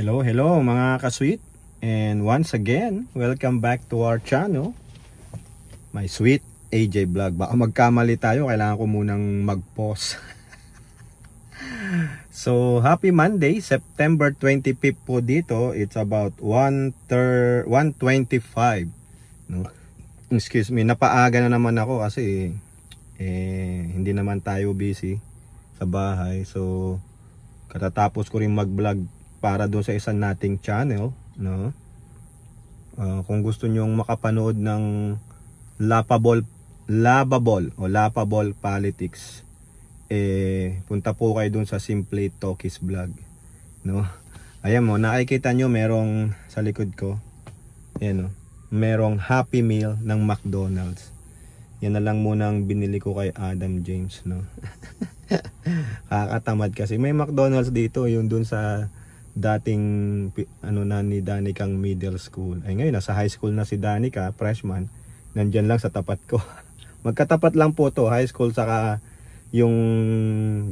Hello mga ka-sweet, and once again, welcome back to our channel, my sweet AJ Vlog. Baka magkamali tayo, kailangan ko munang mag-pause. So, happy Monday, September 25 po dito. It's about 1:25, no? Excuse me, napaaga na naman ako kasi hindi naman tayo busy sa bahay. So, katatapos ko rin mag-vlog para doon sa isang nating channel, no? Kung gusto nyong makapanood ng Lapable Politics, punta po kayo doon sa Simple Talkies Vlog, no? Ayan mo, nakikita nyo merong sa likod ko, ayan, no? Merong Happy Meal ng McDonald's. Yan na lang muna ang binili ko kay Adam James, no? Kakatamad kasi may McDonald's dito, yung doon sa dating ni Danica middle school. Ay ngayon nasa high school na si Danica, freshman. Nandiyan lang sa tapat ko. Magkatapat lang po to, high school saka yung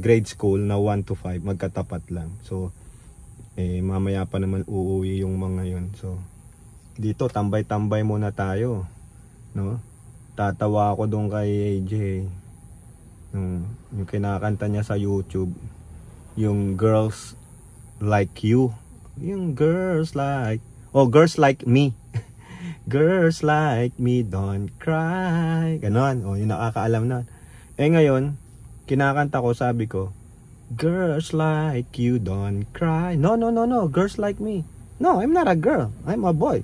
grade school na 1 to 5, magkatapat lang. So mamaya pa naman uuwi yung mga yun. So dito tambay-tambay muna tayo, no? Tatawa ako doon kay AJ. Yung kinakanta niya sa YouTube, yung Girls Like You, yung girls like me. Girls like me don't cry, ganon. Yung nakakaalam na. Ngayon kinakanta ko, sabi ko, girls like you don't cry. No, girls like me. No, I'm not a girl, I'm a boy.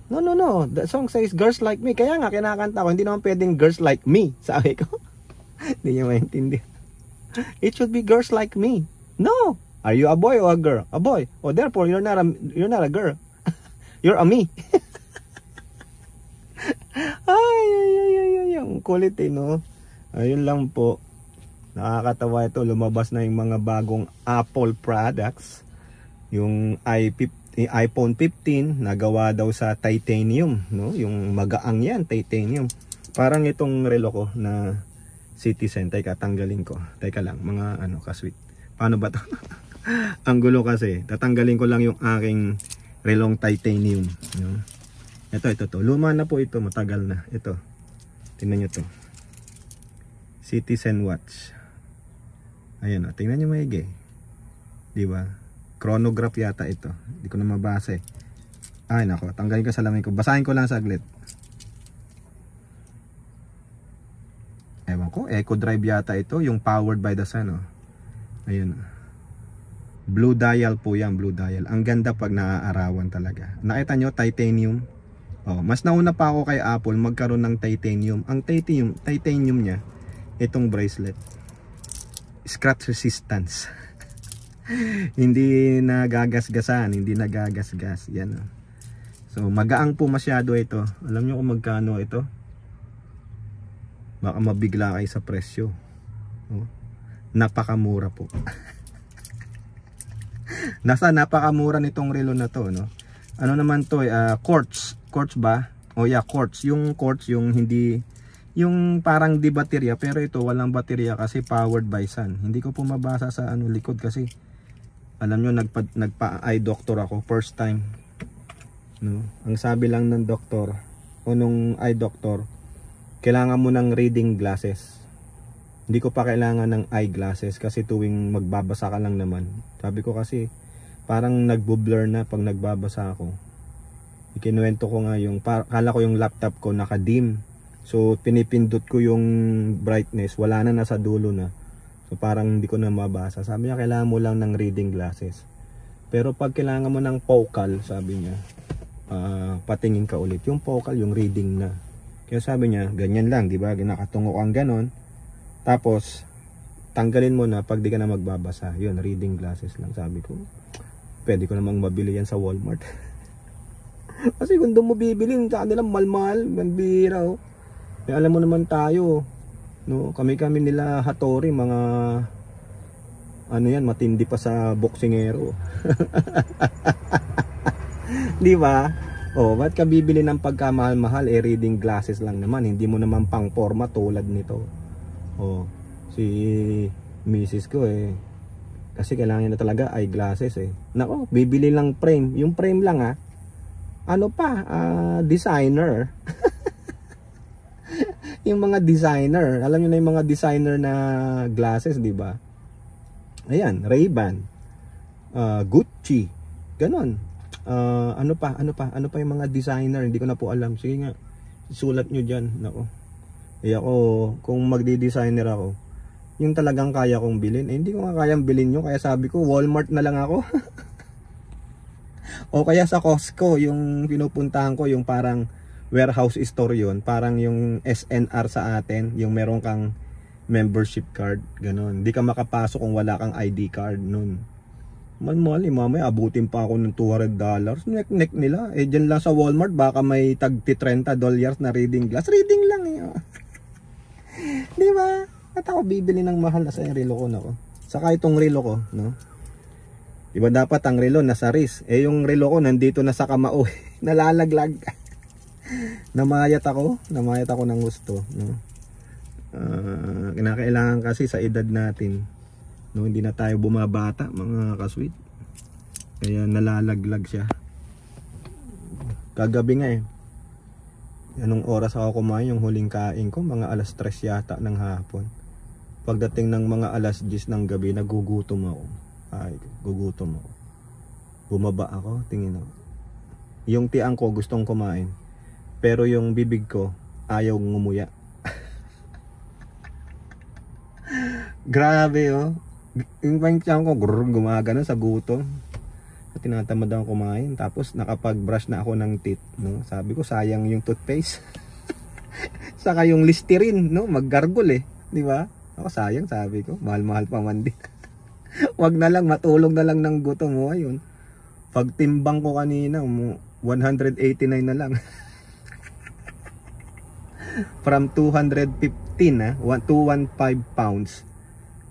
No, the song says girls like me. Kaya nga kinakanta ko, hindi naman pwedeng girls like me, sabi ko. Hindi niya maintindihan. It should be girls like me. No, are you a boy or a girl? A boy. Oh, therefore you're not a girl. You're a me. Ay, ang kulit no. Ayun lang po. Nakakatawa ito, lumabas na yung mga bagong Apple products. Yung iPhone 15 nagawa daw sa titanium, no? Yung magaang yan, titanium. Parang itong relo ko na Citizen. Teka, tanggalin ko. Teka lang, mga ka-sweet. Paano ba ito? Ang gulo kasi. Tatanggalin ko lang yung aking relong titanium, no? Ito to. Luma na po ito, matagal na. Ito. Tingnan nyo to. Citizen watch. Ayan o, tingnan nyo maigi. Diba? Chronograph yata ito. Hindi ko na mabasa eh. Ay nako, tanggalin ko sa salamin ko. Basahin ko lang saglit. Ewan ko, Eco Drive yata ito, yung powered by the sun, oh. Ayun. Blue dial po yan, blue dial. Ang ganda pag naaarawan talaga. Nakita nyo, titanium. Oh, mas nauna pa ako kay Apple magkaroon ng titanium. Ang titanium niya, itong bracelet. Scratch resistance. Hindi nagagasgasan, hindi nagagasgas. Yan, oh. So, magaang po masyado ito. Alam nyo kung magkano ito? Baka mabigla kayo sa presyo. Oh, napakamura po. Napakamura nitong relo na to, no? Ano naman to, quartz ba? Oh yeah, quartz. Yung quartz, yung hindi, yung parang di baterya, pero ito walang baterya kasi powered by sun. Hindi ko po mabasa sa likod kasi alam nyo, nagpa-eye doctor ako first time, no? Ang sabi lang ng doktor o nung eye doctor, kailangan mo ng reading glasses. Hindi ko pa kailangan ng eyeglasses kasi tuwing magbabasa ka lang naman. Sabi ko kasi parang nagbo-blur na pag nagbabasa ako. Ikinuwento ko nga yung, kala ko yung laptop ko naka-dim. So pinipindot ko yung brightness, wala na, nasa dulo na. So parang hindi ko na mabasa. Sabi niya kailangan mo lang ng reading glasses. Pero pag kailangan mo ng focal, sabi niya, patingin ka ulit. Yung focal, yung reading na. Kaya sabi niya, ganyan lang, di ba? Nakatungo kang ganon. Tapos, tanggalin mo na pag di ka na magbabasa. Yun, reading glasses lang. Sabi ko, pwede ko namang mabili yan sa Walmart. Kasi kung doon mo bibilin, sa kanilang mahal-mahal, manbira, oh. Alam mo naman tayo, no? Kami nila Hattori, mga matindi pa sa boksingero. Di ba? Oh, ba't ka bibili ng pagkamahal-mahal? Reading glasses lang naman. Hindi mo naman pang forma tulad nito. Oh, si Mrs. ko Kasi kailangan na talaga eyeglasses eh. Nako, bibili lang frame. Yung frame lang ano pa, designer. Yung mga designer, alam niyo na yung mga designer na glasses, di ba? Ayan, Ray-Ban, Gucci, ganon. Ano pa yung mga designer, hindi ko na po alam. Sige nga, sulat nyo dyan. Nako. Ako, kung magdi-designer ako, yung talagang kaya kong bilhin. Hindi ko nga kayang bilhin nyo, kaya sabi ko, Walmart na lang ako. O kaya sa Costco, yung pinupuntahan ko, yung parang warehouse store yun. Parang yung SNR sa atin, yung meron kang membership card, ganon. Hindi ka makapasok kung wala kang ID card nun. Mamaya abutin pa ako ng $200. Nek nila. Dyan lang sa Walmart, baka may tagti $30 na reading glass. Reading lang Di ba? At ako bibili ng mahal na sa relo ko na ko. Saka itong relo ko, no? Diba dapat ang relo nasa wrist. Yung relo ko nandito na sa kamao. Nalalaglag. Namayat ako ng gusto, no? Kinakailangan kasi sa edad natin, no, hindi na tayo bumabata, mga kasweet. Kaya nalalaglag siya. Kagabi nga anong oras ako kumain, yung huling kain ko, mga alas 3 yata ng hapon. Pagdating ng mga alas 10 ng gabi, nagugutom ako. Gugutom ako. Bumaba ako, tingin ako. Yung tiang ko gustong kumain, pero yung bibig ko ayaw ngumuya. Grabe yung tiyan ko gumagano sa gutom. Tinatamad ako kumain, tapos nakapag-brush na ako ng teeth, no? Sabi ko sayang yung toothpaste. Saka yung Listerine, no? Maggargle di ba? Ako sayang, sabi ko, mahal-mahal pa man din. Wag na lang, matulog na lang ng gutom mo. Ayun, pagtimbang ko kanina 189 na lang. From 215 215 pounds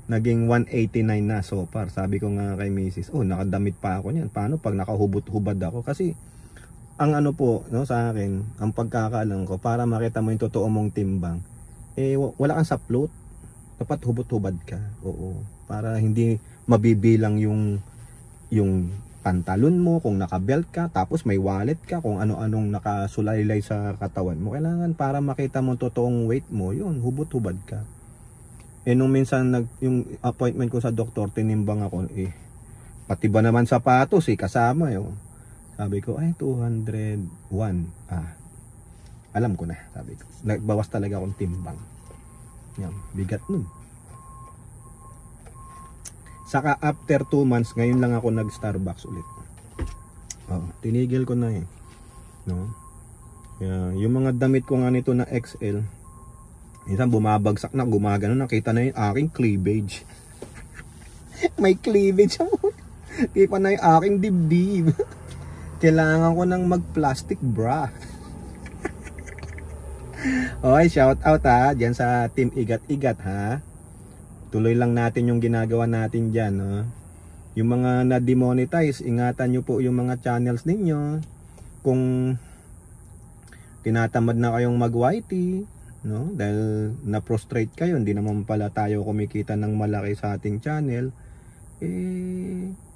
naging 189 na so far. Sabi ko nga kay Mrs. Nakadamit pa ako niyan. Paano pag nakahubot-hubad ako? Kasi ang ano po, no, sa akin, ang pagkakaalam ko, para makita mo yung totoo mong timbang, wala kang saplot. Dapat hubot-hubad ka. Oo. Para hindi mabibilang yung pantalon mo, kung naka-belt ka, tapos may wallet ka, kung ano-anong nakasulaylay sa katawan mo. Kailangan para makita mo totoong weight mo, yun, hubot-hubad ka. Nung minsan yung appointment ko sa doktor, tinimbang ako, pati ba naman sapatos kasama sabi ko 201. Alam ko na, sabi ko. Nagbawas talaga akong timbang. Yan, bigat nun. Saka after 2 months, ngayon lang ako nag-Starbucks ulit. Tinigil ko na no? Yung mga damit ko nga nito na XL, minsan bumabagsak na, gumagano, nakita na yung aking cleavage. May cleavage ako. Kita na yung aking dibdib. Kailangan ko ng mag-plastic bra. Okay, shout out dyan sa Team Igat-Igat Tuloy lang natin yung ginagawa natin dyan, no? Yung mga na-demonetize, ingatan nyo po yung mga channels ninyo. Kung tinatamad na kayong mag-YT, no? Dahil na-prostrate kayo, hindi naman pala tayo kumikita ng malaki sa ating channel,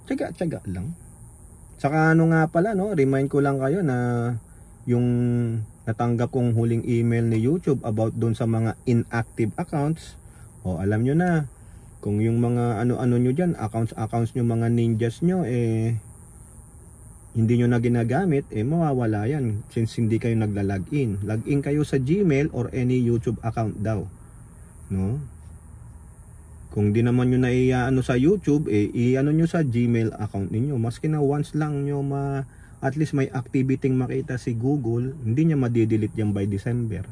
tiyaga-tiyaga lang. Saka nga pala, no? Remind ko lang kayo na yung natanggap kong huling email ni YouTube about dun sa mga inactive accounts, alam nyo na, kung yung mga ano-ano nyo dyan, accounts nyo, mga ninjas nyo, hindi nyo na ginagamit, mawawala yan since hindi kayo nagla-login. Login kayo sa Gmail or any YouTube account daw, no? Kung di naman nyo na sa YouTube, i-ano nyo sa Gmail account ninyo. Maski na once lang nyo at least may activity makita si Google, hindi niya madidelete yan by December,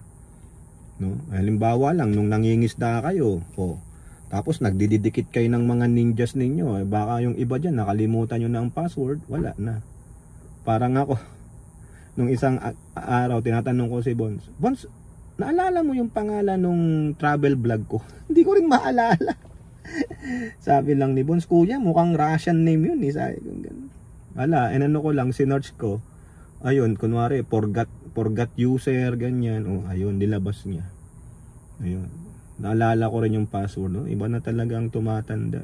no? Halimbawa lang, nung nangingisda kayo, tapos nagdidikit kayo ng mga ninjas ninyo, baka yung iba dyan nakalimutan nyo na ang password, wala na. Parang ako, nung isang araw, tinatanong ko si Bons, naalala mo yung pangalan nung travel vlog ko? Hindi ko rin maalala. Sabi lang ni Bons, kuya, mukhang Russian name yun. Sabi ko, wala, ano ko lang, sinearch ko. Ayun, kunwari, forgot user, ganyan. Ayun, nilabas niya. Ayun. Naalala ko rin yung password, no? Iba na talaga ang tumatanda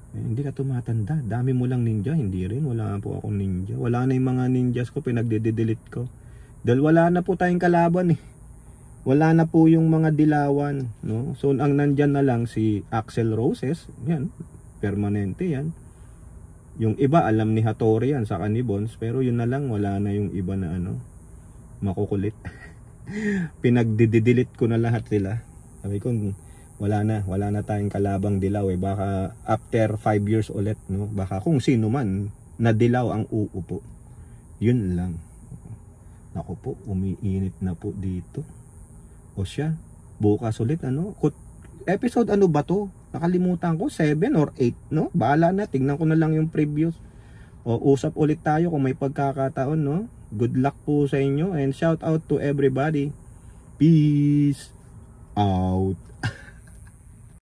Hindi ka tumatanda. Dami mo lang ninja. Hindi rin. Wala po akong ninja. Wala na yung mga ninjas ko. Pinagde-delete ko. Dahil wala na po tayong kalaban eh. Wala na po yung mga dilawan. No? So ang nandyan na lang si Axel Roses. Yan. Permanente yan. Yung iba alam ni Hattori yan sa ni Bones. Pero yun na lang. Wala na yung iba na ano. Makukulit. Pinagde-delete ko na lahat sila. Sabi ko wala na tayong kalabang dilaw eh. Baka after 5 years ulit, no? Baka kung sino man na dilaw ang uupo. Yun lang. Naku po, umiinit na po dito. O siya, bukas ulit ano? Episode ano ba to? Nakalimutan ko, 7 or 8, no? Bahala na, tingnan ko na lang yung previous. O usap ulit tayo kung may pagkakataon, no? Good luck po sa inyo and shout out to everybody. Peace out.